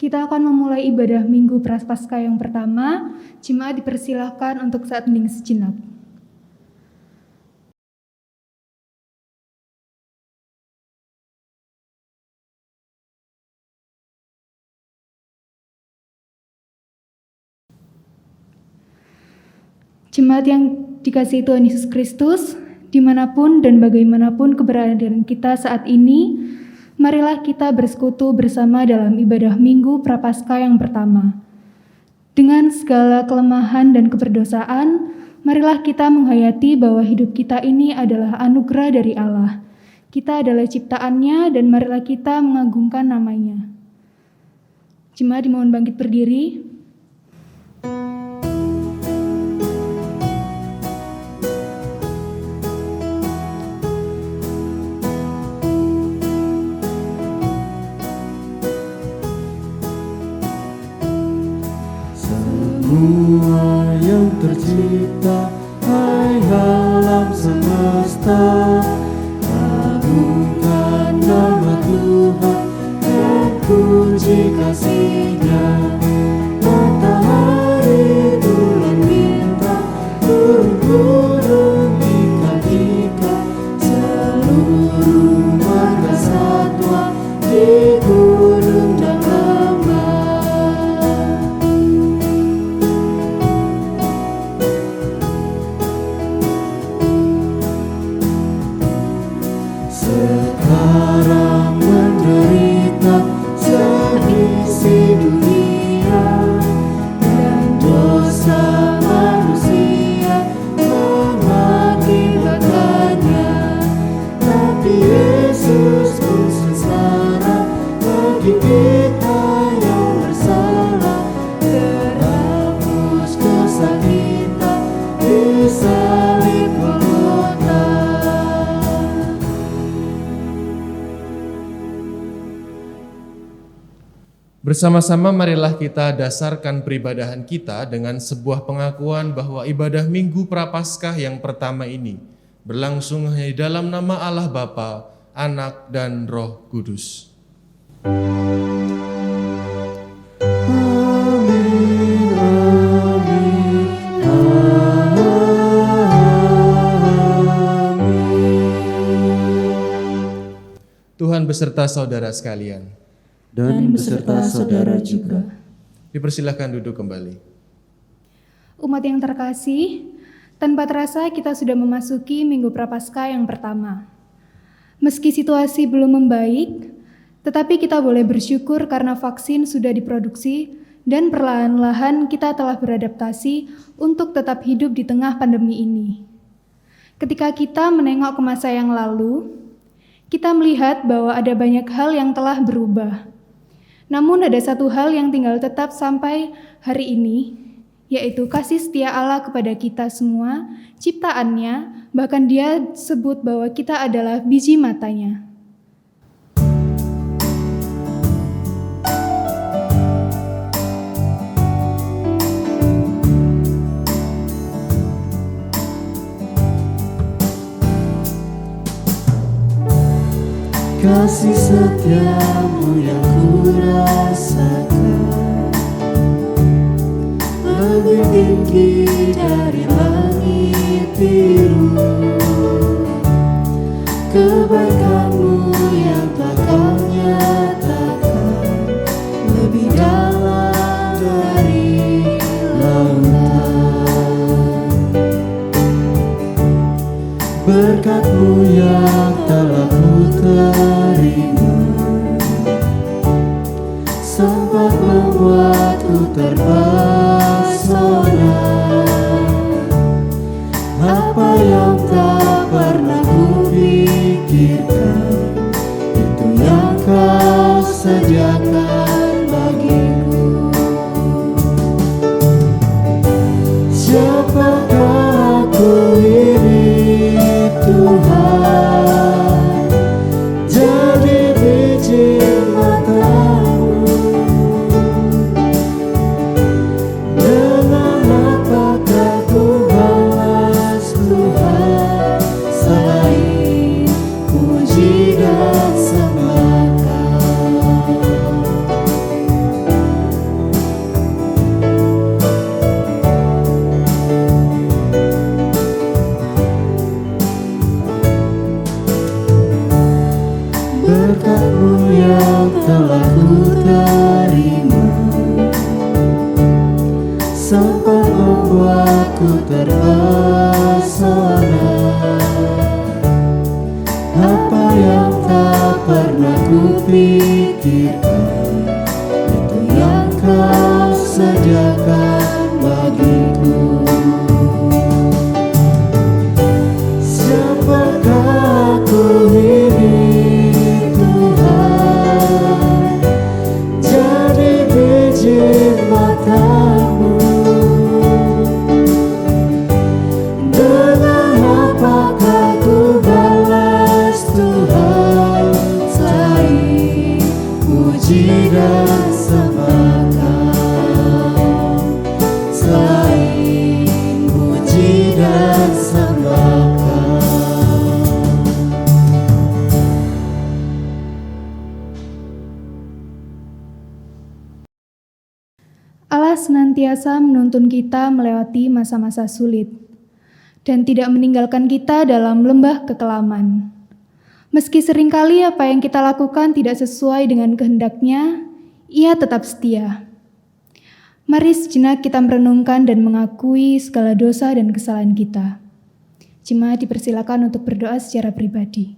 Kita akan memulai ibadah Minggu Prapaskah yang pertama. Jemaat dipersilahkan untuk saat hening sejenak. Jemaat yang dikasihi Tuhan Yesus Kristus, dimanapun dan bagaimanapun keberadaan kita saat ini, marilah kita bersekutu bersama dalam ibadah Minggu Prapaskah yang pertama. Dengan segala kelemahan dan keberdosaan, marilah kita menghayati bahwa hidup kita ini adalah anugerah dari Allah. Kita adalah ciptaannya dan marilah kita mengagungkan namanya. Jemaat dimohon bangkit berdiri. Semua yang tercipta, hai alam semesta, agungkan nama Tuhan dan puji kasih-Nya. Matahari, bulan, bintang, burung-burung, ikan-ikan, seluruh marga satwa di gunung dan lembah. Sekarang menderita seisi dunia, dan dosa manusia mengakibatkannya. Tapi Yesus pun sengsara bagi kita yang bersalah, terhapus dosa kita di salib Golgota. Bersama-sama marilah kita dasarkan peribadahan kita dengan sebuah pengakuan bahwa ibadah Minggu Prapaskah yang pertama ini berlangsung hanya di dalam nama Allah Bapa, Anak, dan Roh Kudus. Amin, amin, amin. Tuhan beserta saudara sekalian. Dan beserta saudara juga. Dipersilahkan duduk kembali. Umat yang terkasih, tanpa terasa kita sudah memasuki Minggu Prapaskah yang pertama. Meski situasi belum membaik, tetapi kita boleh bersyukur karena vaksin sudah diproduksi dan perlahan-lahan kita telah beradaptasi untuk tetap hidup di tengah pandemi ini. Ketika kita menengok ke masa yang lalu, kita melihat bahwa ada banyak hal yang telah berubah. Namun ada satu hal yang tinggal tetap sampai hari ini, yaitu kasih setia Allah kepada kita semua, ciptaannya, bahkan Dia sebut bahwa kita adalah biji matanya. Kasih setiamu yang kurasakan lebih tinggi dari langit biru. Kebaikanmu yang tak kau nyatakan lebih dalam dari lautan. Berkat-Mu yang telah ku terima sempat membuatku terpesona. Apa yang tak pernah kupikirkan, itu yang Kau sediakan bagiku. Siapakah aku ini, Tuhan, jadi biji mata-Mu. membuatku terpesona. Apa yang tak pernah kupikirkan, itu yang Kau sediakan bagiku. Siapakah aku ini Tuhan, jadi biji mata-Mu. Dengan apakah ku balas Tuhan, selain puji dan sembah Kau, selain puji dan sembah Kau. Allah senantiasa menuntun kita melewati masa-masa sulit dan tidak meninggalkan kita dalam lembah kekelaman. Meski seringkali apa yang kita lakukan tidak sesuai dengan kehendak-Nya, Ia tetap setia. Mari sejenak kita merenungkan dan mengakui segala dosa dan kesalahan kita. Jemaat dipersilakan untuk berdoa secara pribadi.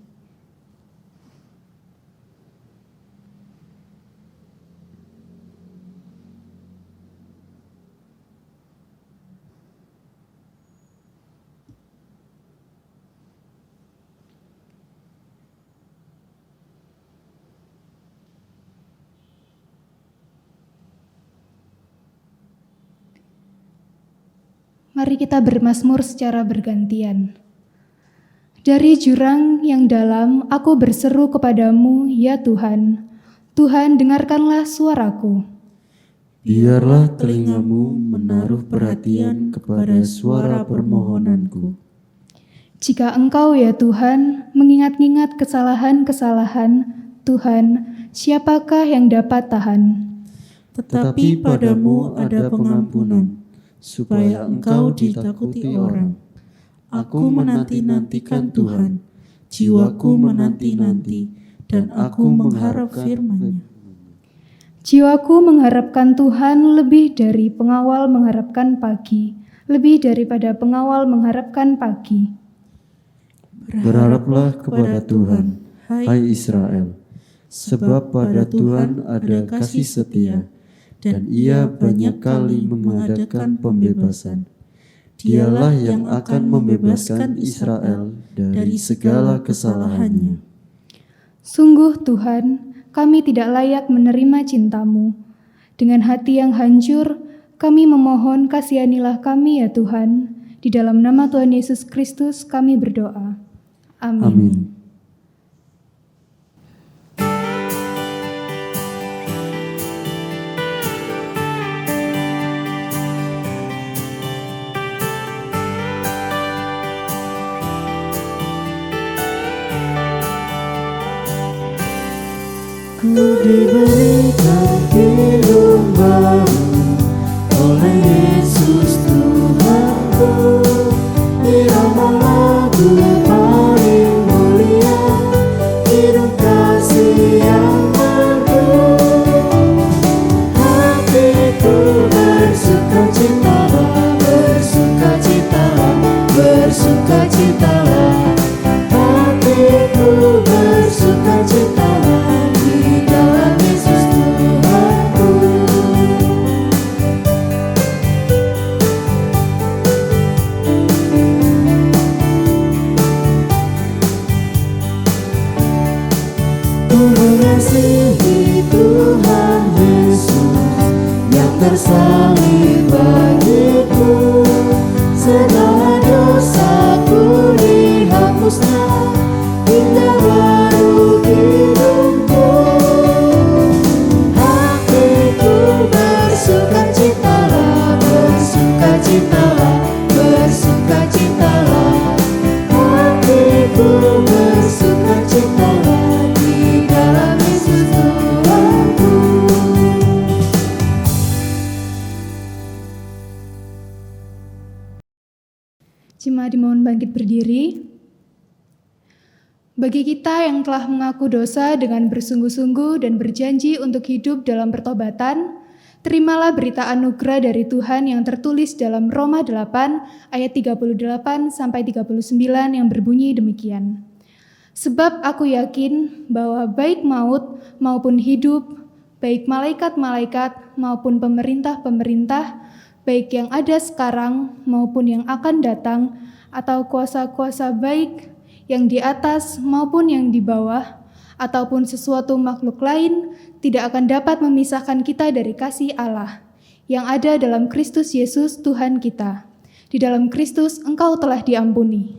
Mari kita bermazmur secara bergantian. Dari jurang yang dalam, aku berseru kepadamu, ya Tuhan. Tuhan, dengarkanlah suaraku. Biarlah telingamu menaruh perhatian kepada suara permohonanku. Jika Engkau, ya Tuhan, mengingat-ingat kesalahan-kesalahan, Tuhan, siapakah yang dapat tahan? Tetapi padamu ada pengampunan, supaya Engkau ditakuti orang. Aku menanti-nantikan Tuhan, jiwaku menanti-nanti, dan aku mengharap firman-Nya. Jiwaku mengharapkan Tuhan lebih dari pengawal mengharapkan pagi, lebih daripada pengawal mengharapkan pagi. Berharaplah kepada Tuhan, hai Israel, sebab pada Tuhan ada kasih setia, dan Ia banyak kali mengadakan pembebasan. Dialah yang akan membebaskan Israel dari segala kesalahannya. Sungguh Tuhan, kami tidak layak menerima cinta-Mu. Dengan hati yang hancur, kami memohon kasihanilah kami ya Tuhan. Di dalam nama Tuhan Yesus Kristus kami berdoa. Amin. Amin. Ku diberikan hidup baru oleh Yesus Tuhanku. Irama lagu paling mulia, hidup kasih yang merdu. Hatiku bersukacitalah, bersukacitalah, bersukacitalah. Hatiku bersukacitalah di dalam Yesus Tuhanku. Ku mengasihi Tuhan Yesus yang tersalib bagiku. Segala dosaku dihapusnya, indah baru hidupku. Hatiku bersukacitalah, bersukacitalah, bersukacitalah. Hatiku bersukacitalah di dalam Yesus Tuhanku. Jemaat dimohon bangkit berdiri. Bagi kita yang telah mengaku dosa dengan bersungguh-sungguh dan berjanji untuk hidup dalam pertobatan, Terimalah berita anugerah dari Tuhan yang tertulis dalam Roma 8 ayat 38 sampai 39 yang berbunyi demikian. Sebab aku yakin bahwa baik maut maupun hidup, baik malaikat-malaikat maupun pemerintah-pemerintah, baik yang ada sekarang maupun yang akan datang, atau kuasa-kuasa baik yang di atas maupun yang di bawah, ataupun sesuatu makhluk lain, tidak akan dapat memisahkan kita dari kasih Allah yang ada dalam Kristus Yesus Tuhan kita. Di dalam Kristus engkau telah diampuni.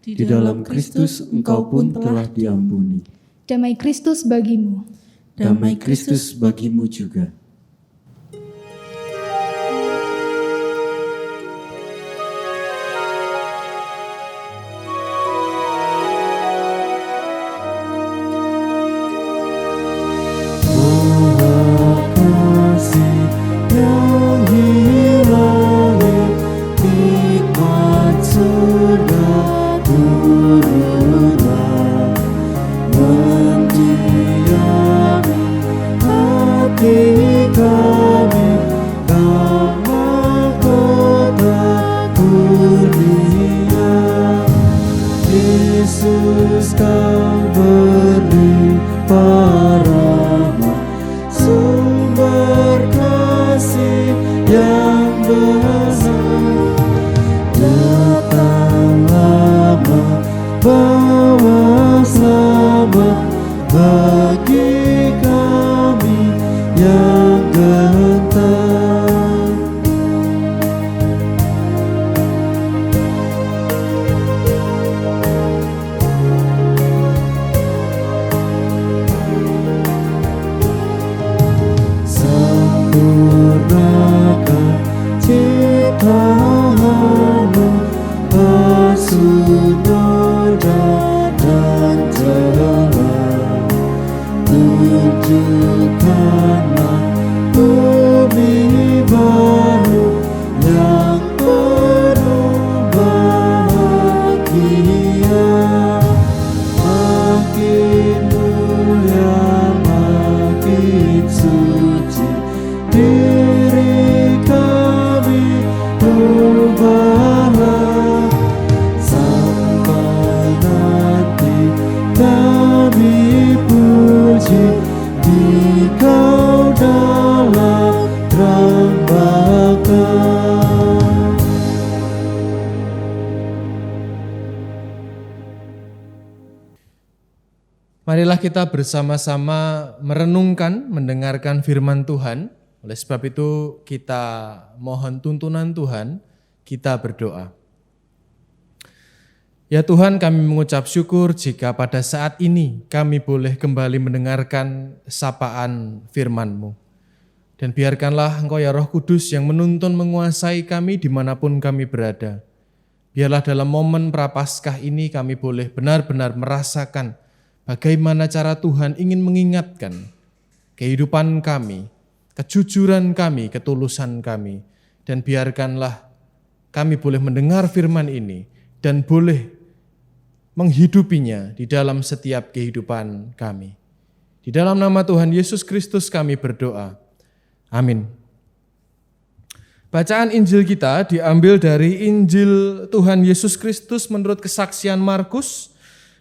Di dalam Kristus engkau pun telah diampuni. Damai Kristus bagimu. Damai Kristus bagimu juga. Yesus kau berlimpah rahmat, sumber kasih yang besar. Datanglah membawa selamat bagi kami yang gentar. Sempurnakan ciptaanmu, bersunoda dan jelas. Tunjukkanlah bumi baru yang penuh bahagia. Makin mulia, makin suci diri kami, ubahlah sampai nanti kami puji di kau dalam terang bakar. Marilah kita bersama-sama merenungkan, mendengarkan firman Tuhan. Oleh sebab itu kita mohon tuntunan Tuhan, kita berdoa. Ya Tuhan, kami mengucap syukur jika pada saat ini kami boleh kembali mendengarkan sapaan firman-Mu. Dan biarkanlah Engkau ya Roh Kudus yang menuntun menguasai kami dimanapun kami berada. Biarlah dalam momen Prapaskah ini kami boleh benar-benar merasakan bagaimana cara Tuhan ingin mengingatkan kehidupan kami, kejujuran kami, ketulusan kami. Dan biarkanlah kami boleh mendengar firman ini dan boleh menghidupinya di dalam setiap kehidupan kami. Di dalam nama Tuhan Yesus Kristus kami berdoa. Amin. Bacaan Injil kita diambil dari Injil Tuhan Yesus Kristus menurut kesaksian Markus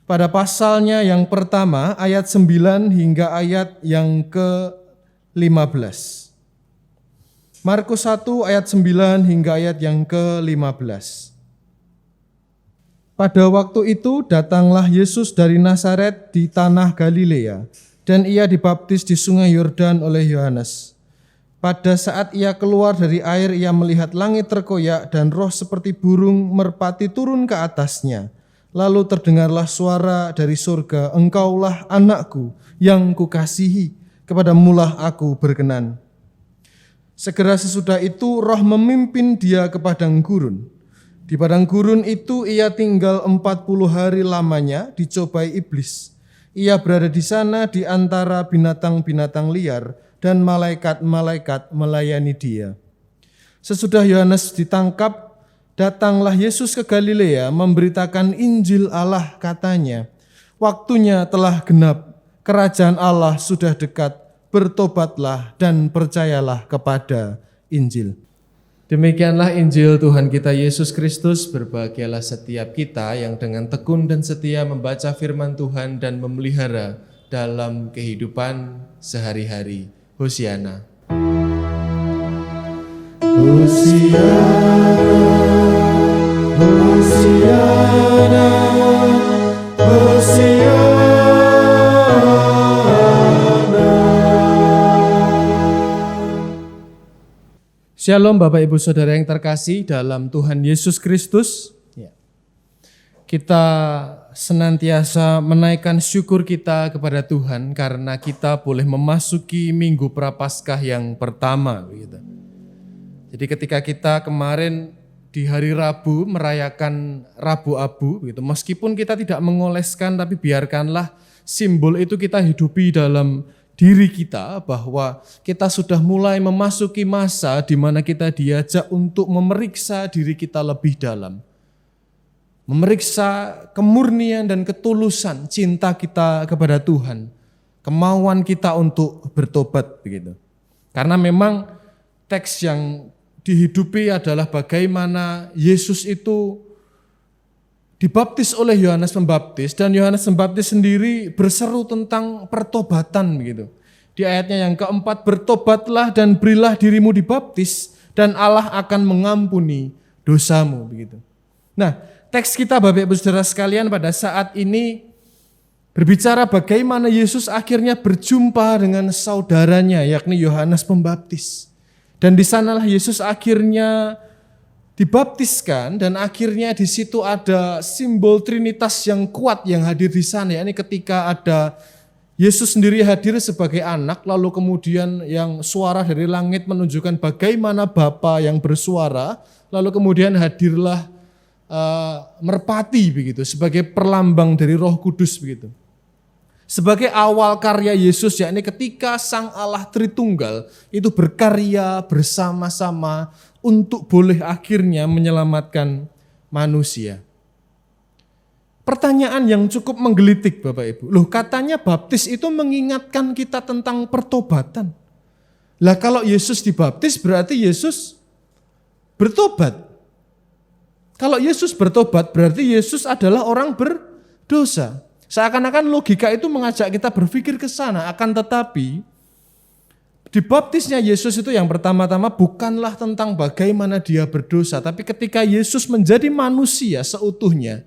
pada pasalnya yang pertama ayat 9 hingga ayat yang ke-15. Markus 1 ayat 9 hingga ayat yang ke-15. Pada waktu itu datanglah Yesus dari Nazaret di tanah Galilea, dan ia dibaptis di sungai Yordan oleh Yohanes. Pada saat ia keluar dari air, ia melihat langit terkoyak dan roh seperti burung merpati turun ke atasnya. Lalu terdengarlah suara dari surga, "Engkaulah anakku yang kukasihi, kepadamulah aku berkenan." Segera sesudah itu roh memimpin dia ke padang gurun. Di padang gurun itu ia tinggal 40 hari lamanya, dicobai iblis. Ia berada di sana di antara binatang-binatang liar, dan malaikat-malaikat melayani dia. Sesudah Yohanes ditangkap, datanglah Yesus ke Galilea memberitakan Injil Allah, katanya, "Waktunya telah genap, kerajaan Allah sudah dekat, bertobatlah dan percayalah kepada Injil. Demikianlah Injil Tuhan kita Yesus Kristus. Berbahagialah setiap kita yang dengan tekun dan setia membaca firman Tuhan dan memelihara dalam kehidupan sehari-hari. Hosiana. Hosiana, Hosiana, Hosiana. Shalom Bapak Ibu Saudara yang terkasih dalam Tuhan Yesus Kristus. Kita senantiasa menaikkan syukur kita kepada Tuhan karena kita boleh memasuki Minggu Prapaskah yang pertama. Jadi ketika kita kemarin di hari Rabu merayakan Rabu Abu, meskipun kita tidak mengoleskan, tapi biarkanlah simbol itu kita hidupi dalam diri kita, bahwa kita sudah mulai memasuki masa di mana kita diajak untuk memeriksa diri kita lebih dalam. Memeriksa kemurnian dan ketulusan cinta kita kepada Tuhan. Kemauan kita untuk bertobat begitu. Karena memang teks yang dihidupi adalah bagaimana Yesus itu dibaptis oleh Yohanes Pembaptis, dan Yohanes Pembaptis sendiri berseru tentang pertobatan begitu. Di ayatnya yang keempat, bertobatlah dan berilah dirimu dibaptis dan Allah akan mengampuni dosamu begitu. Nah, teks kita Bapak Ibu Saudara sekalian pada saat ini berbicara bagaimana Yesus akhirnya berjumpa dengan saudaranya yakni Yohanes Pembaptis. Dan di sanalah Yesus akhirnya dibaptiskan, dan akhirnya di situ ada simbol Trinitas yang kuat yang hadir di sana. Ini ketika ada Yesus sendiri hadir sebagai anak, lalu kemudian yang suara dari langit menunjukkan bagaimana Bapa yang bersuara, lalu kemudian hadirlah merpati begitu sebagai perlambang dari Roh Kudus begitu. Sebagai awal karya Yesus, yakni ketika Sang Allah Tritunggal itu berkarya bersama-sama untuk boleh akhirnya menyelamatkan manusia. Pertanyaan yang cukup menggelitik Bapak Ibu. Loh, katanya baptis itu mengingatkan kita tentang pertobatan. Lah kalau Yesus dibaptis berarti Yesus bertobat. Kalau Yesus bertobat berarti Yesus adalah orang berdosa. Seakan-akan logika itu mengajak kita berpikir ke sana, akan tetapi dibaptisnya Yesus itu yang pertama-tama bukanlah tentang bagaimana dia berdosa, tapi ketika Yesus menjadi manusia seutuhnya,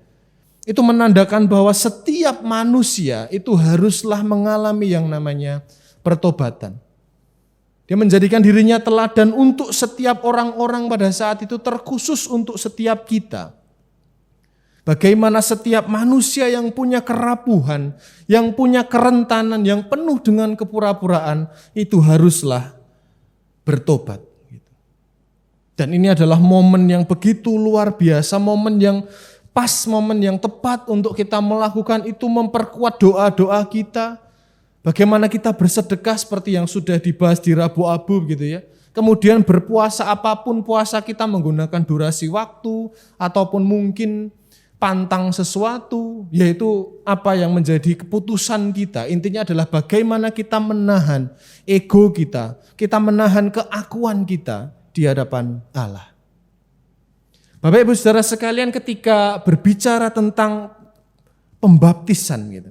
itu menandakan bahwa setiap manusia itu haruslah mengalami yang namanya pertobatan. Dia menjadikan dirinya teladan untuk setiap orang-orang pada saat itu, terkhusus untuk setiap kita. Bagaimana setiap manusia yang punya kerapuhan, yang punya kerentanan, yang penuh dengan kepura-puraan, itu haruslah bertobat. Dan ini adalah momen yang begitu luar biasa, momen yang pas, momen yang tepat untuk kita melakukan itu, memperkuat doa-doa kita. Bagaimana kita bersedekah seperti yang sudah dibahas di Rabu Abu gitu ya. Kemudian berpuasa apapun puasa kita menggunakan durasi waktu, ataupun mungkin pantang sesuatu, yaitu apa yang menjadi keputusan kita. Intinya adalah bagaimana kita menahan ego kita menahan keakuan kita di hadapan Allah. Bapak Ibu Saudara sekalian, ketika berbicara tentang pembaptisan gitu,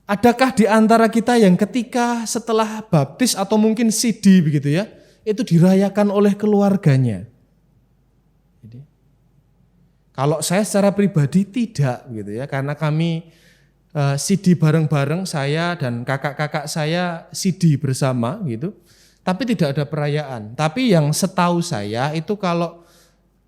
adakah di antara kita yang ketika setelah baptis atau mungkin sidi begitu ya, itu dirayakan oleh keluarganya? Kalau saya secara pribadi tidak gitu ya, karena kami sidi bareng-bareng, saya dan kakak-kakak saya sidi bersama gitu, tapi tidak ada perayaan. Tapi yang setahu saya itu kalau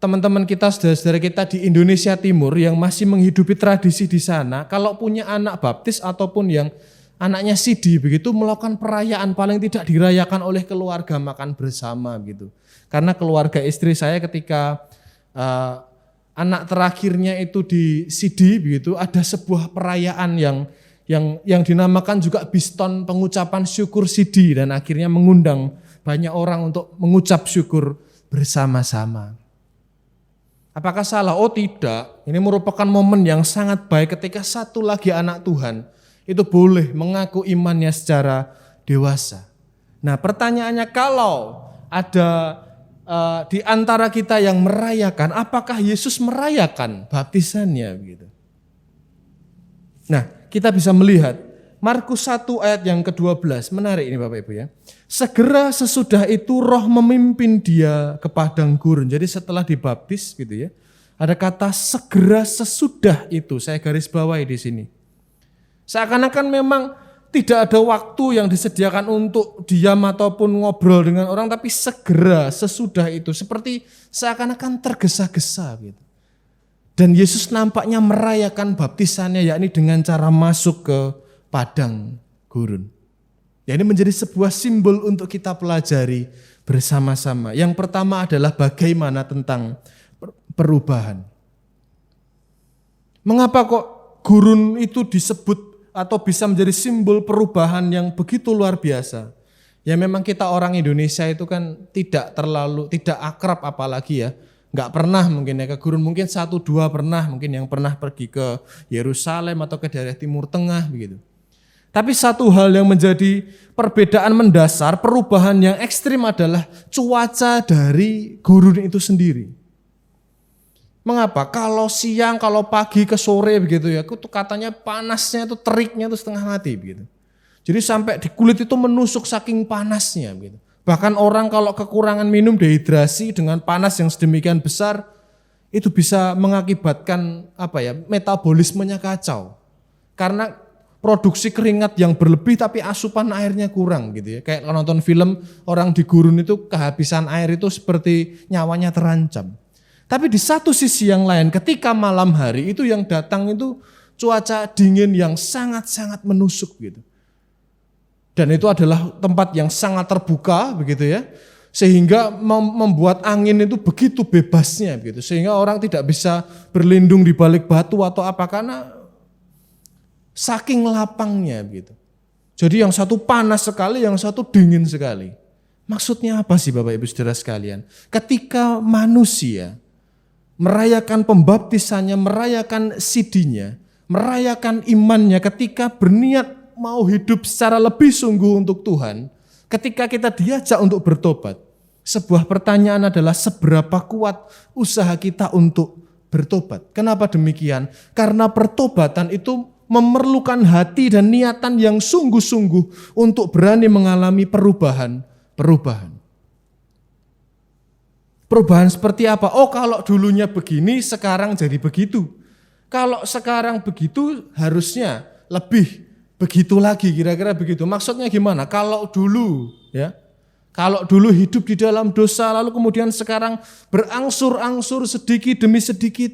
teman-teman kita, saudara-saudara kita di Indonesia Timur yang masih menghidupi tradisi di sana, kalau punya anak baptis ataupun yang anaknya sidi begitu, melakukan perayaan paling tidak dirayakan oleh keluarga, makan bersama gitu. Karena keluarga istri saya ketika anak terakhirnya itu di sidi begitu, ada sebuah perayaan yang dinamakan juga Biston, pengucapan syukur sidi, dan akhirnya mengundang banyak orang untuk mengucap syukur bersama-sama. Apakah salah? Oh tidak, ini merupakan momen yang sangat baik ketika satu lagi anak Tuhan itu boleh mengaku imannya secara dewasa. Nah, pertanyaannya, kalau ada di antara kita yang merayakan, apakah Yesus merayakan baptisannya begitu? Nah, kita bisa melihat Markus 1 ayat yang ke-12, menarik ini Bapak Ibu ya. Segera sesudah itu Roh memimpin dia ke padang gurun. Jadi setelah dibaptis gitu ya. Ada kata segera sesudah itu, saya garis bawahi di sini. Seakan-akan memang tidak ada waktu yang disediakan untuk diam ataupun ngobrol dengan orang, tapi segera sesudah itu, seperti seakan-akan tergesa-gesa gitu. Dan Yesus nampaknya merayakan baptisannya, yakni dengan cara masuk ke padang gurun. Ya, ini menjadi sebuah simbol untuk kita pelajari bersama-sama. Yang pertama adalah bagaimana tentang perubahan. Mengapa kok gurun itu disebut atau bisa menjadi simbol perubahan yang begitu luar biasa? Ya memang kita orang Indonesia itu kan tidak akrab apalagi ya. Nggak pernah mungkin ya ke gurun, mungkin 1-2 pernah, mungkin yang pernah pergi ke Yerusalem atau ke daerah Timur Tengah begitu. Tapi satu hal yang menjadi perbedaan mendasar, perubahan yang ekstrim adalah cuaca dari gurun itu sendiri. Mengapa? Kalau siang, kalau pagi ke sore begitu ya, itu katanya panasnya itu teriknya itu setengah mati begitu. Jadi sampai di kulit itu menusuk saking panasnya begitu. Bahkan orang kalau kekurangan minum, dehidrasi dengan panas yang sedemikian besar, itu bisa mengakibatkan metabolismenya kacau. Karena produksi keringat yang berlebih tapi asupan airnya kurang gitu ya. Kayak kalau nonton film orang di gurun itu kehabisan air itu seperti nyawanya terancam. Tapi di satu sisi yang lain, ketika malam hari itu yang datang itu cuaca dingin yang sangat-sangat menusuk gitu. Dan itu adalah tempat yang sangat terbuka begitu ya. Sehingga membuat angin itu begitu bebasnya begitu. Sehingga orang tidak bisa berlindung di balik batu atau apa, karena saking lapangnya begitu. Jadi yang satu panas sekali, yang satu dingin sekali. Maksudnya apa sih Bapak Ibu Saudara sekalian? Ketika manusia merayakan pembaptisannya, merayakan sidinya, merayakan imannya, ketika berniat mau hidup secara lebih sungguh untuk Tuhan, ketika kita diajak untuk bertobat, sebuah pertanyaan adalah seberapa kuat usaha kita untuk bertobat. Kenapa demikian? Karena pertobatan itu memerlukan hati dan niatan yang sungguh-sungguh untuk berani mengalami perubahan. Perubahan seperti apa? Oh, kalau dulunya begini, sekarang jadi begitu. Kalau sekarang begitu, harusnya lebih begitu lagi, kira-kira begitu. Maksudnya gimana? Kalau dulu hidup di dalam dosa, lalu kemudian sekarang berangsur-angsur sedikit demi sedikit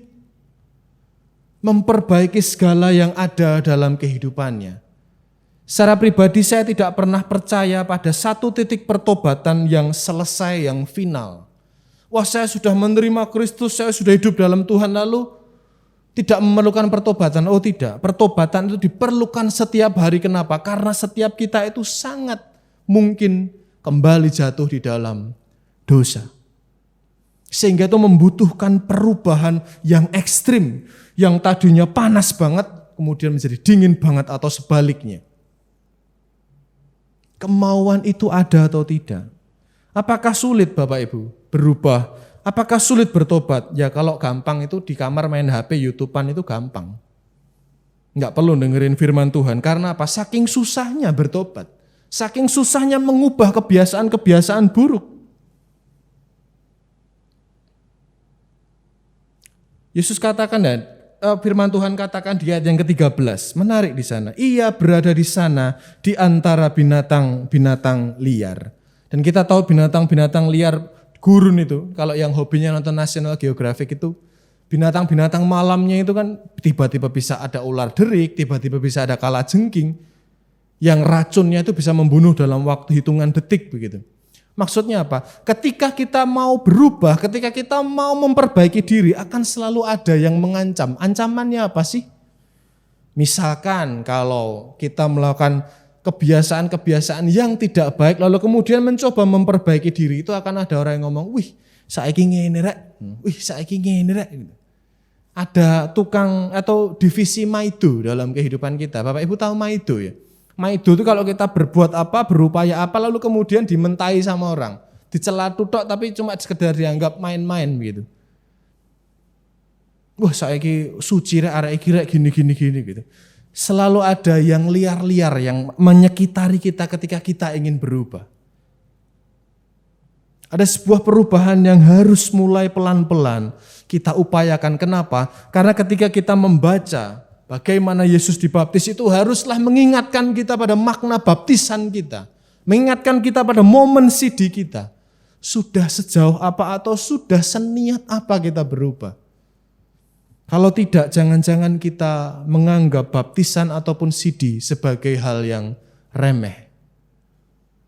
memperbaiki segala yang ada dalam kehidupannya. Secara pribadi saya tidak pernah percaya pada satu titik pertobatan yang selesai, yang final. Wah, saya sudah menerima Kristus, saya sudah hidup dalam Tuhan, lalu tidak memerlukan pertobatan. Oh tidak, pertobatan itu diperlukan setiap hari. Kenapa? Karena setiap kita itu sangat mungkin kembali jatuh di dalam dosa. Sehingga itu membutuhkan perubahan yang ekstrim, yang tadinya panas banget, kemudian menjadi dingin banget atau sebaliknya. Kemauan itu ada atau tidak? Apakah sulit Bapak Ibu berubah? Apakah sulit bertobat? Ya kalau gampang itu di kamar main HP, YouTube-an itu gampang. Enggak perlu dengerin firman Tuhan. Karena apa? Saking susahnya bertobat. Saking susahnya mengubah kebiasaan-kebiasaan buruk. Yesus katakan, dan firman Tuhan katakan di ayat yang ke-13. Menarik di sana. Ia berada di sana di antara binatang-binatang liar. Dan kita tahu binatang-binatang liar gurun itu, kalau yang hobinya nonton National Geographic itu, binatang-binatang malamnya itu kan tiba-tiba bisa ada ular derik, tiba-tiba bisa ada kalajengking, yang racunnya itu bisa membunuh dalam waktu hitungan detik begitu. Maksudnya apa? Ketika kita mau berubah, ketika kita mau memperbaiki diri, akan selalu ada yang mengancam. Ancamannya apa sih? Misalkan kalau kita melakukan kebiasaan-kebiasaan yang tidak baik, lalu kemudian mencoba memperbaiki diri, itu akan ada orang yang ngomong, wih saiki ngene rek, wih saiki ngene rek. Ada tukang atau divisi Maido dalam kehidupan kita. Bapak Ibu tahu Maido ya? Maido itu kalau kita berbuat apa, berupaya apa, lalu kemudian dimentai sama orang. Dicela tutok tapi cuma sekedar dianggap main-main gitu. Wah saiki suci rek arek iki rek gini gitu. Selalu ada yang liar-liar yang menyekitari kita ketika kita ingin berubah. Ada sebuah perubahan yang harus mulai pelan-pelan kita upayakan. Kenapa? Karena ketika kita membaca bagaimana Yesus dibaptis itu haruslah mengingatkan kita pada makna baptisan kita. Mengingatkan kita pada momen sidi kita. Sudah sejauh apa atau sudah seniat apa kita berubah. Kalau tidak, jangan-jangan kita menganggap baptisan ataupun sidi sebagai hal yang remeh.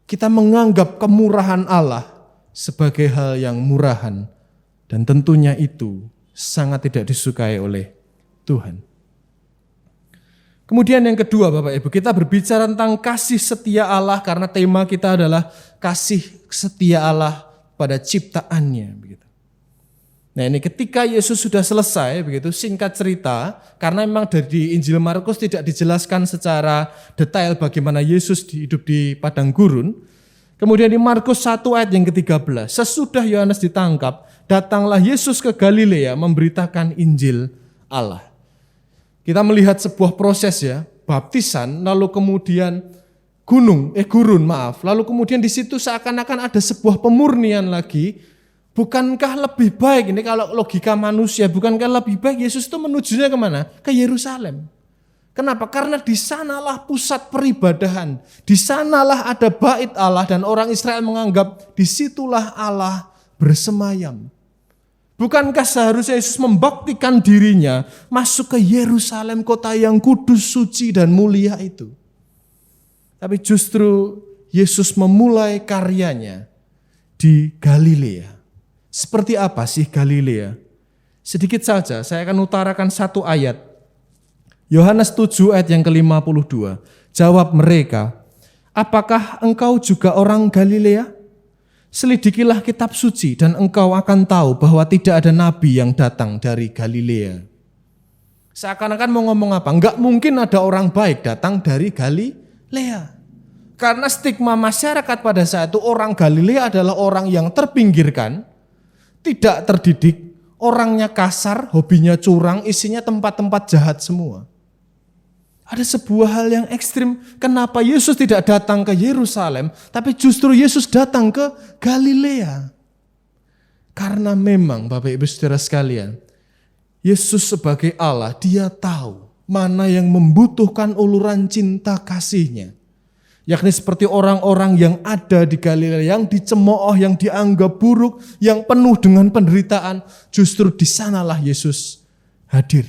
Kita menganggap kemurahan Allah sebagai hal yang murahan. Dan tentunya itu sangat tidak disukai oleh Tuhan. Kemudian yang kedua Bapak Ibu, kita berbicara tentang kasih setia Allah karena tema kita adalah kasih setia Allah pada ciptaannya. Begitu. Nah ini ketika Yesus sudah selesai, begitu singkat cerita, karena memang dari Injil Markus tidak dijelaskan secara detail bagaimana Yesus hidup di padang gurun. Kemudian di Markus 1 ayat yang ke-13, sesudah Yohanes ditangkap, datanglah Yesus ke Galilea memberitakan Injil Allah. Kita melihat sebuah proses ya, baptisan, lalu kemudian gurun, lalu kemudian di situ seakan-akan ada sebuah pemurnian lagi. Bukankah lebih baik, ini kalau logika manusia, bukankah lebih baik Yesus itu menujunya kemana? Ke Yerusalem. Kenapa? Karena di sanalah pusat peribadahan. Di sanalah ada bait Allah dan orang Israel menganggap disitulah Allah bersemayam. Bukankah seharusnya Yesus membaktikan dirinya masuk ke Yerusalem, kota yang kudus, suci dan mulia itu. Tapi justru Yesus memulai karyanya di Galilea. Seperti apa sih Galilea? Sedikit saja, saya akan utarakan satu ayat. Yohanes 7 ayat yang ke-52. Jawab mereka, apakah engkau juga orang Galilea? Selidikilah kitab suci dan engkau akan tahu bahwa tidak ada nabi yang datang dari Galilea. Seakan-akan mau ngomong apa? Enggak mungkin ada orang baik datang dari Galilea. Karena stigma masyarakat pada saat itu orang Galilea adalah orang yang terpinggirkan, tidak terdidik, orangnya kasar, hobinya curang, isinya tempat-tempat jahat semua. Ada sebuah hal yang ekstrim, kenapa Yesus tidak datang ke Yerusalem, tapi justru Yesus datang ke Galilea. Karena memang Bapak Ibu Saudara sekalian, Yesus sebagai Allah, dia tahu mana yang membutuhkan uluran cinta kasih-Nya. Yakni seperti orang-orang yang ada di Galilea, yang dicemooh, yang dianggap buruk, yang penuh dengan penderitaan. Justru di sanalah Yesus hadir.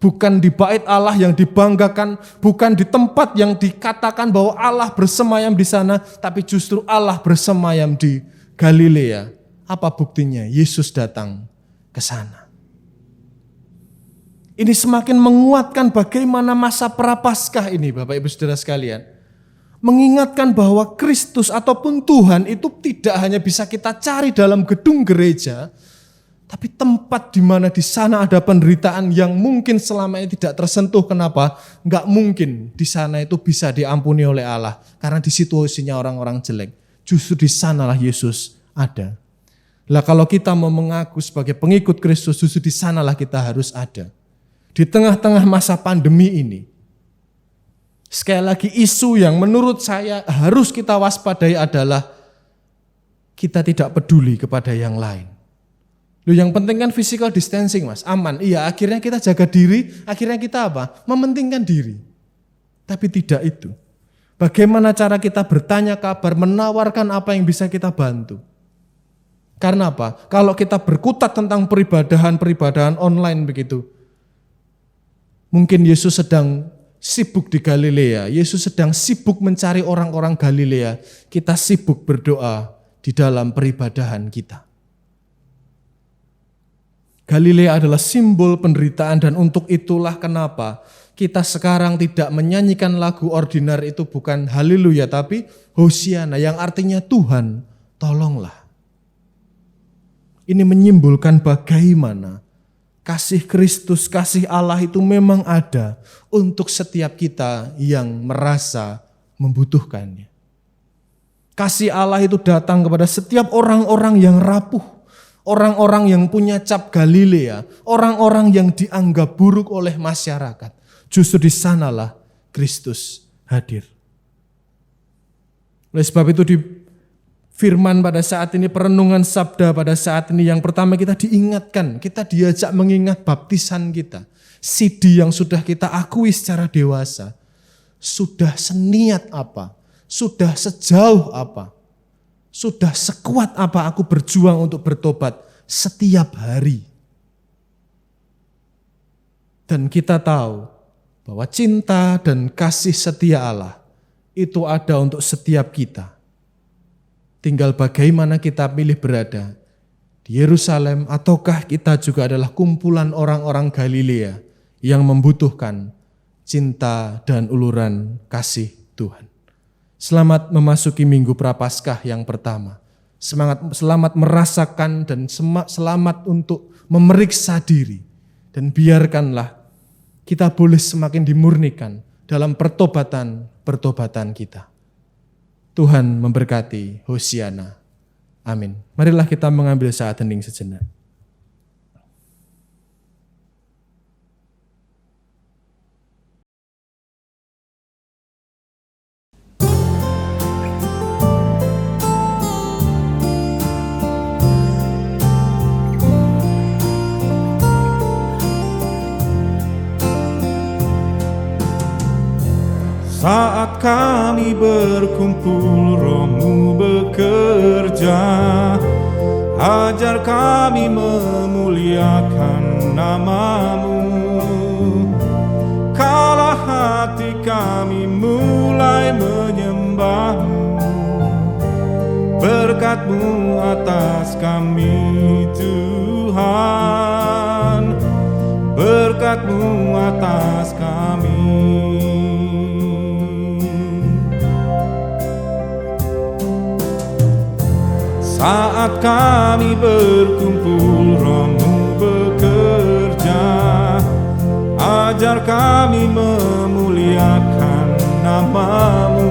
Bukan di bait Allah yang dibanggakan, bukan di tempat yang dikatakan bahwa Allah bersemayam di sana, tapi justru Allah bersemayam di Galilea. Apa buktinya? Yesus datang ke sana. Ini semakin menguatkan bagaimana masa Prapaskah ini Bapak Ibu Saudara sekalian. Mengingatkan bahwa Kristus ataupun Tuhan itu tidak hanya bisa kita cari dalam gedung gereja, tapi tempat di mana di sana ada penderitaan yang mungkin selama ini tidak tersentuh. Kenapa? Enggak mungkin di sana itu bisa diampuni oleh Allah, karena di situasinya orang-orang jelek. Justru di sanalah Yesus ada. Lah kalau kita mau mengaku sebagai pengikut Kristus, justru di sanalah kita harus ada. Di tengah-tengah masa pandemi ini. Sekali lagi isu yang menurut saya harus kita waspadai adalah kita tidak peduli kepada yang lain. Loh yang penting kan physical distancing mas, aman. Iya akhirnya kita jaga diri, akhirnya kita apa? Mementingkan diri. Tapi tidak itu. Bagaimana cara kita bertanya kabar, menawarkan apa yang bisa kita bantu. Karena apa? Kalau kita berkutat tentang peribadahan online begitu, mungkin Yesus sedang sibuk di Galilea, Yesus sedang sibuk mencari orang-orang Galilea, kita sibuk berdoa di dalam peribadahan kita. Galilea adalah simbol penderitaan dan untuk itulah kenapa kita sekarang tidak menyanyikan lagu ordinar itu bukan haleluya tapi Hosiana yang artinya Tuhan tolonglah. Ini menyimbolkan bagaimana kasih Kristus, kasih Allah itu memang ada untuk setiap kita yang merasa membutuhkannya. Kasih Allah itu datang kepada setiap orang-orang yang rapuh, orang-orang yang punya cap Galilea, orang-orang yang dianggap buruk oleh masyarakat. Justru di sanalah Kristus hadir. Oleh sebab itu di firman pada saat ini, perenungan sabda pada saat ini, yang pertama kita diingatkan, kita diajak mengingat baptisan kita. Sidi yang sudah kita akui secara dewasa, sudah seniat apa, sudah sejauh apa, sudah sekuat apa aku berjuang untuk bertobat setiap hari. Dan kita tahu bahwa cinta dan kasih setia Allah itu ada untuk setiap kita. Tinggal bagaimana kita pilih berada di Yerusalem, ataukah kita juga adalah kumpulan orang-orang Galilea yang membutuhkan cinta dan uluran kasih Tuhan. Selamat memasuki Minggu Prapaskah yang pertama. Selamat merasakan dan selamat untuk memeriksa diri. Dan biarkanlah kita boleh semakin dimurnikan dalam pertobatan kita. Tuhan memberkati. Hosiana. Amin. Marilah kita mengambil saat hening sejenak. Saat kami berkumpul, Roh-Mu bekerja. Ajar kami memuliakan nama-Mu. Kala hati kami mulai menyembah-Mu, berkat-Mu atas kami Tuhan, berkat-Mu atas kami. Saat kami berkumpul, Roh-Mu bekerja. Ajar kami memuliakan nama-Mu.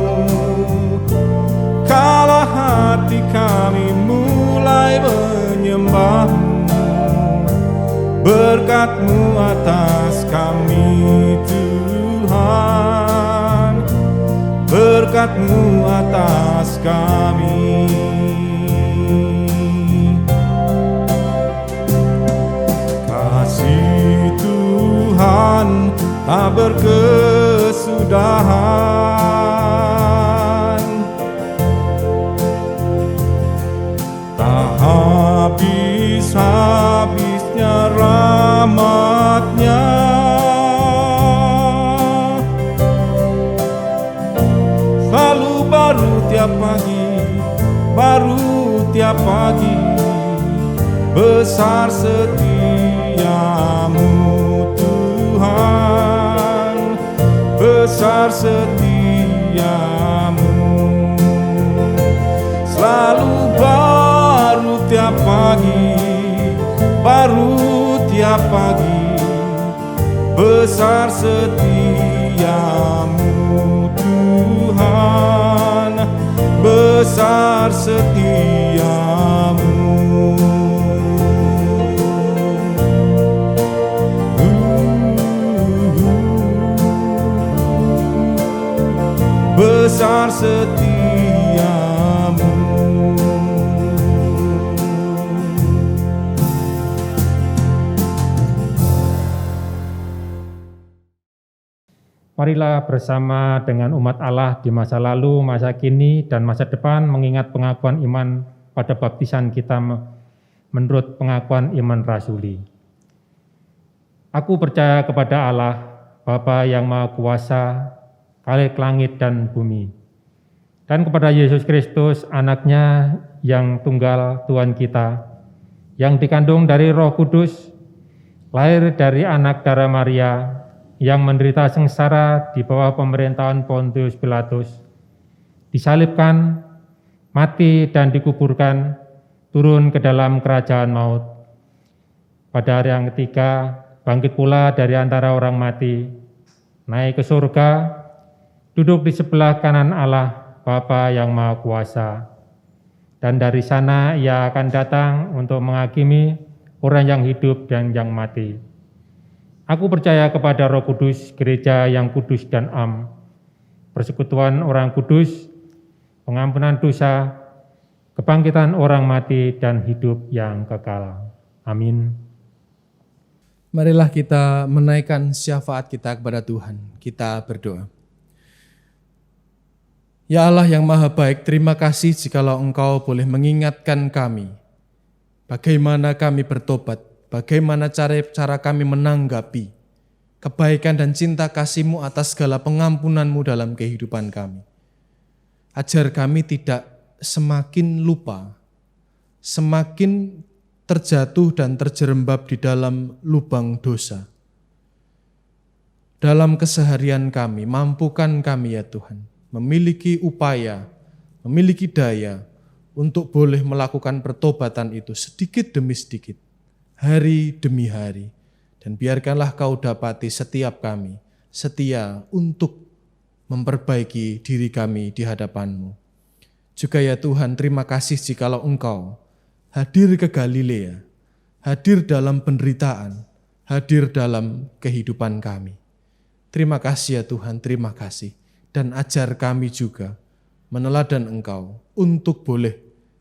Kala hati kami mulai menyembah-Mu, berkat-Mu atas kami Tuhan, berkat-Mu atas kami. Tuhan tak berkesudahan, tak habis-habisnya rahmat-Nya. Selalu baru tiap pagi, baru tiap pagi, besar setia-Mu Tuhan, besar setia-Mu. Selalu baru tiap pagi, baru tiap pagi, besar setia-Mu Tuhan, besar setia-Mu. Besar setia-Mu. Marilah bersama dengan umat Allah di masa lalu, masa kini, dan masa depan mengingat pengakuan iman pada baptisan kita menurut pengakuan iman rasuli. Aku percaya kepada Allah, Bapa yang Maha Kuasa, Khalik langit dan bumi, dan kepada Yesus Kristus, Anak-Nya yang tunggal Tuhan kita, yang dikandung dari Roh Kudus, lahir dari anak darah Maria, yang menderita sengsara di bawah pemerintahan Pontius Pilatus, disalibkan, mati dan dikuburkan, turun ke dalam kerajaan maut, pada hari yang ketiga bangkit pula dari antara orang mati, naik ke surga, duduk di sebelah kanan Allah Bapa yang Maha Kuasa. Dan dari sana ia akan datang untuk menghakimi orang yang hidup dan yang mati. Aku percaya kepada Roh Kudus, gereja yang kudus dan am, persekutuan orang kudus, pengampunan dosa, kebangkitan orang mati, dan hidup yang kekal. Amin. Marilah kita menaikkan syafaat kita kepada Tuhan. Kita berdoa. Ya Allah yang Maha Baik, terima kasih jikalau Engkau boleh mengingatkan kami bagaimana kami bertobat, bagaimana cara kami menanggapi kebaikan dan cinta kasih-Mu atas segala pengampunan-Mu dalam kehidupan kami. Ajar kami tidak semakin lupa, semakin terjatuh dan terjerembab di dalam lubang dosa. Dalam keseharian kami, mampukan kami ya Tuhan, memiliki upaya, memiliki daya untuk boleh melakukan pertobatan itu sedikit demi sedikit, hari demi hari. Dan biarkanlah Kau dapati setiap kami setia untuk memperbaiki diri kami di hadapan-Mu. Juga ya Tuhan, terima kasih jikalau Engkau hadir ke Galilea, hadir dalam penderitaan, hadir dalam kehidupan kami. Terima kasih ya Tuhan, terima kasih. Dan ajar kami juga meneladan Engkau untuk boleh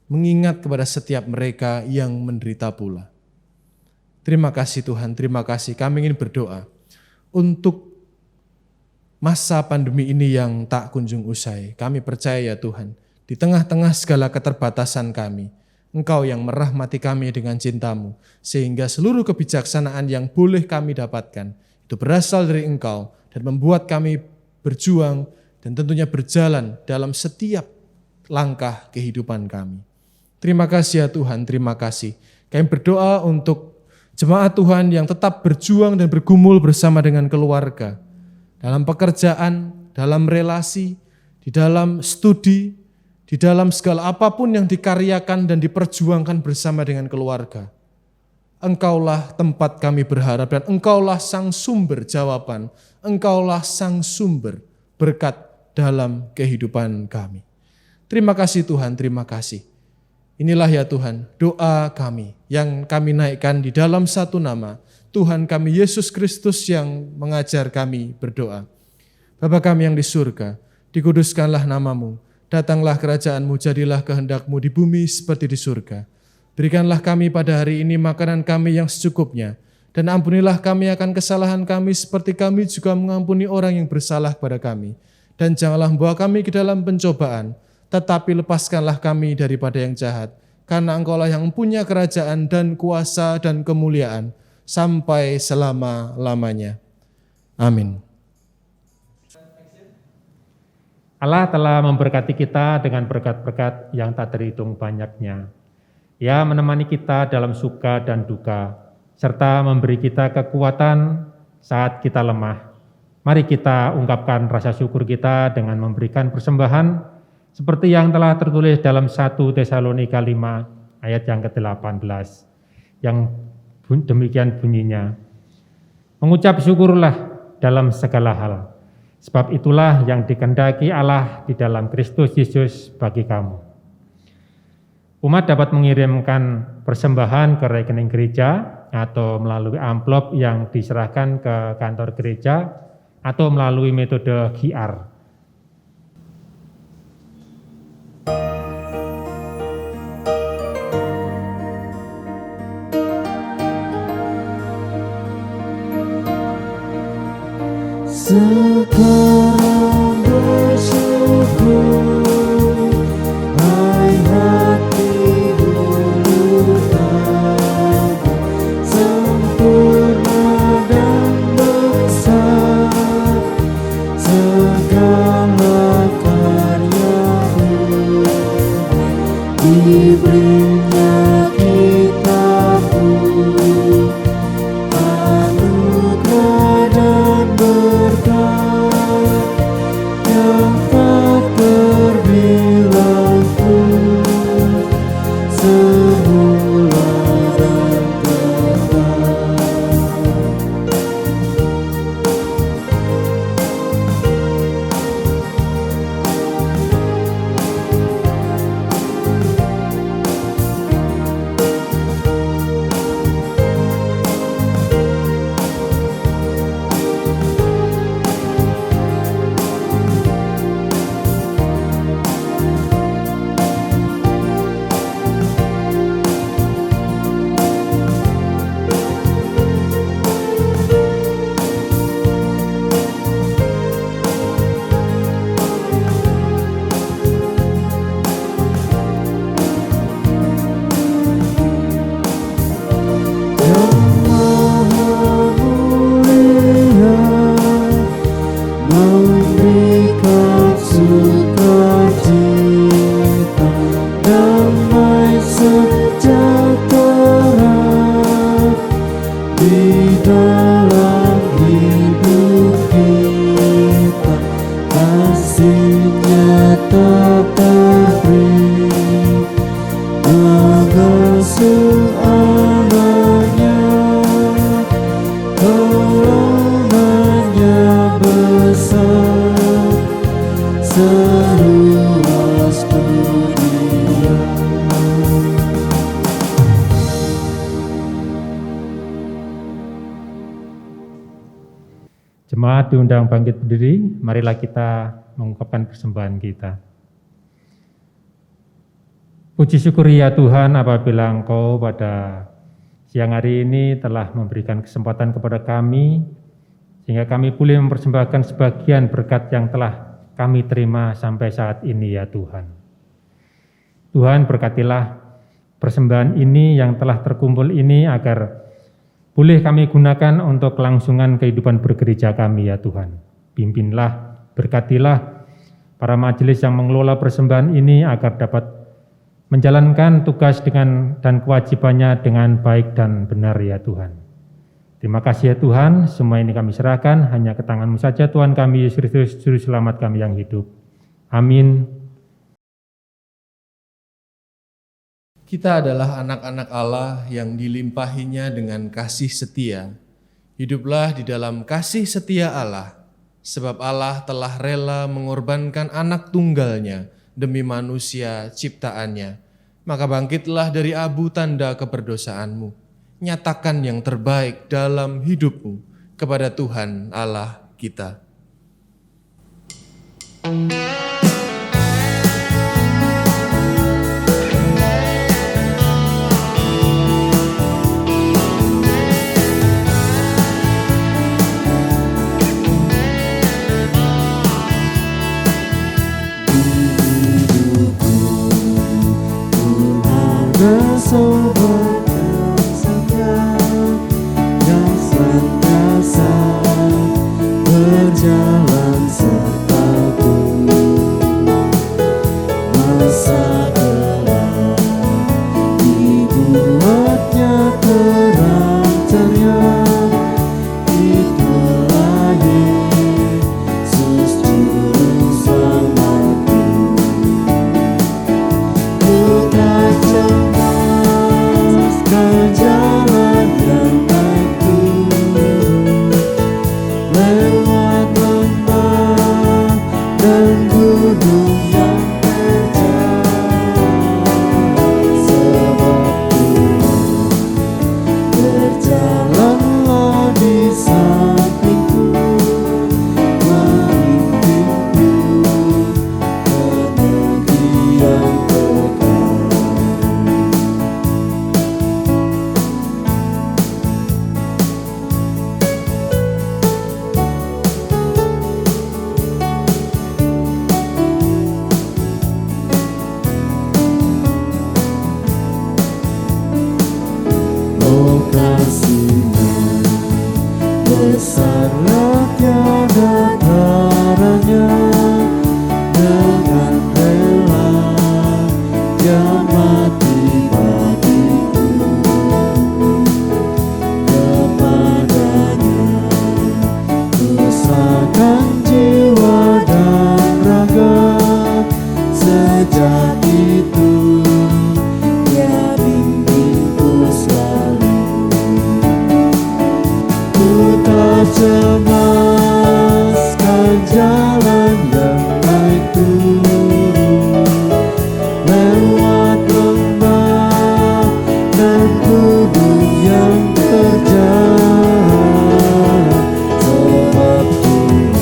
mengingat kepada setiap mereka yang menderita pula. Terima kasih Tuhan, terima kasih. Kami ingin berdoa untuk masa pandemi ini yang tak kunjung usai. Kami percaya ya Tuhan, di tengah-tengah segala keterbatasan kami, Engkau yang merahmati kami dengan cinta-Mu, sehingga seluruh kebijaksanaan yang boleh kami dapatkan, itu berasal dari Engkau dan membuat kami berjuang dan tentunya berjalan dalam setiap langkah kehidupan kami. Terima kasih ya Tuhan, terima kasih. Kami berdoa untuk jemaat Tuhan yang tetap berjuang dan bergumul bersama dengan keluarga, dalam pekerjaan, dalam relasi, di dalam studi, di dalam segala apapun yang dikaryakan dan diperjuangkan bersama dengan keluarga. Engkaulah tempat kami berharap dan Engkaulah sang sumber jawaban, Engkaulah sang sumber berkat dalam kehidupan kami. Terima kasih Tuhan, terima kasih. Inilah ya Tuhan doa kami yang kami naikkan di dalam satu nama, Tuhan kami Yesus Kristus yang mengajar kami berdoa. Bapa kami yang di surga, dikuduskanlah nama-Mu, datanglah kerajaan-Mu, jadilah kehendak-Mu di bumi seperti di surga. Berikanlah kami pada hari ini makanan kami yang secukupnya, dan ampunilah kami akan kesalahan kami seperti kami juga mengampuni orang yang bersalah kepada kami. Dan janganlah membawa kami ke dalam pencobaan, tetapi lepaskanlah kami daripada yang jahat, karena Engkaulah yang mempunyai kerajaan dan kuasa dan kemuliaan sampai selama-lamanya. Amin. Allah telah memberkati kita dengan berkat-berkat yang tak terhitung banyaknya. Ia menemani kita dalam suka dan duka, serta memberi kita kekuatan saat kita lemah. Mari kita ungkapkan rasa syukur kita dengan memberikan persembahan seperti yang telah tertulis dalam 1 Tesalonika 5 ayat yang ke-18 yang demikian bunyinya. Mengucap syukurlah dalam segala hal, sebab itulah yang dikehendaki Allah di dalam Kristus Yesus bagi kamu. Umat dapat mengirimkan persembahan ke rekening gereja atau melalui amplop yang diserahkan ke kantor gereja atau melalui metode QR. Sekarang bersyukur, hai hati hulu tadi, sempurna dan besar segala karya-Mu, diberinya kitab-Mu, anugerah dan berkat di dalam hidup kita, kasih-Nya tak terberi, mengasuh anaknya, karunia-Nya besar seluas dunia. Jemaat diundang bangkit berdiri, marilah kita mengungkapkan persembahan kita. Puji syukur ya Tuhan apabila Engkau pada siang hari ini telah memberikan kesempatan kepada kami, sehingga kami boleh mempersembahkan sebagian berkat yang telah kami terima sampai saat ini ya Tuhan. Tuhan berkatilah persembahan ini yang telah terkumpul ini agar boleh kami gunakan untuk kelangsungan kehidupan bergereja kami ya Tuhan. Pimpinlah, berkatilah para majelis yang mengelola persembahan ini agar dapat menjalankan tugas dan kewajibannya dengan baik dan benar ya Tuhan. Terima kasih ya Tuhan, semua ini kami serahkan hanya ke tangan-Mu saja Tuhan kami, Yesus Kristus, Juru Selamat kami yang hidup. Amin. Kita adalah anak-anak Allah yang dilimpahinya dengan kasih setia. Hiduplah di dalam kasih setia Allah, sebab Allah telah rela mengorbankan anak tunggalnya demi manusia ciptaannya. Maka bangkitlah dari abu tanda keberdosaanmu. Nyatakan yang terbaik dalam hidupmu kepada Tuhan Allah kita. Sobat saya yang senantiasa berjalan sertaku, masa gelap dibuatnya terang ceria. Itulah Yesus Juru Selamatku. Ku tak cemaskan jalan yang baik turun, lewat lembah dan gunung yang terjal, sebab Tuhan berjalanlah di sampingku, memimpinku ke negeri yang kekal. Oh kasih-Nya besarlah tiada taranya, dengan rela Dia mati bagiku. Kepadanya ku serahkan jiwa dan raga, sejak itu Dia bimbingku selalu. Ku tak cemaskan jalan yang baik turun, lewat lembah dan gunung yang terjal, sebab Tuhan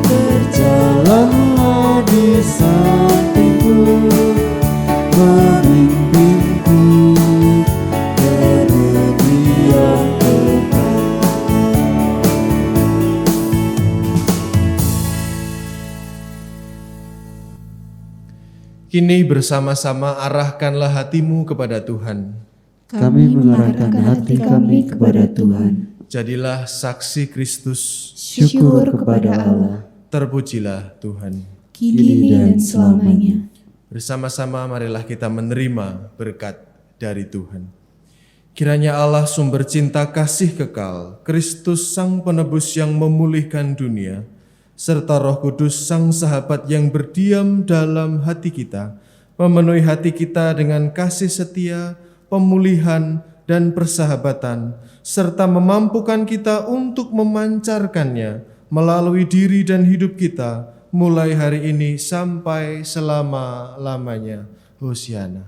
berjalanlah di sampingku, memimpinku ke negeri yang kekal. Kini bersama-sama arahkanlah hatimu kepada Tuhan. Kami mengarahkan hati kami kepada Tuhan. Jadilah saksi Kristus. Syukur kepada Allah, Terpujilah Tuhan. kini dan selamanya. Bersama-sama marilah kita menerima berkat dari Tuhan. Kiranya Allah sumber cinta kasih kekal, Kristus Sang Penebus yang memulihkan dunia, serta Roh Kudus Sang Sahabat yang berdiam dalam hati kita, memenuhi hati kita dengan kasih setia, pemulihan, dan persahabatan, serta memampukan kita untuk memancarkannya melalui diri dan hidup kita, mulai hari ini sampai selama-lamanya. Hosiana.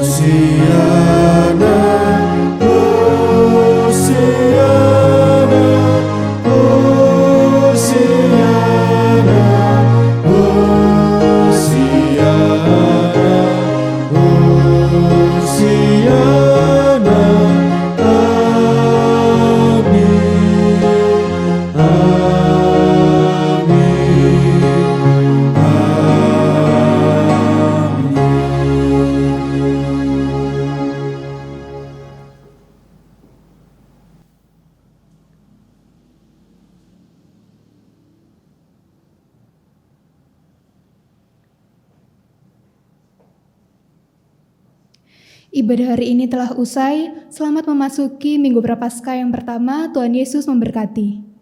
Hosiana, Hosiana, Hosiana, Hosiana, Hosiana, amin, Ibadah hari ini telah usai. Selamat memasuki Minggu Prapaskah yang pertama. Tuhan Yesus memberkati.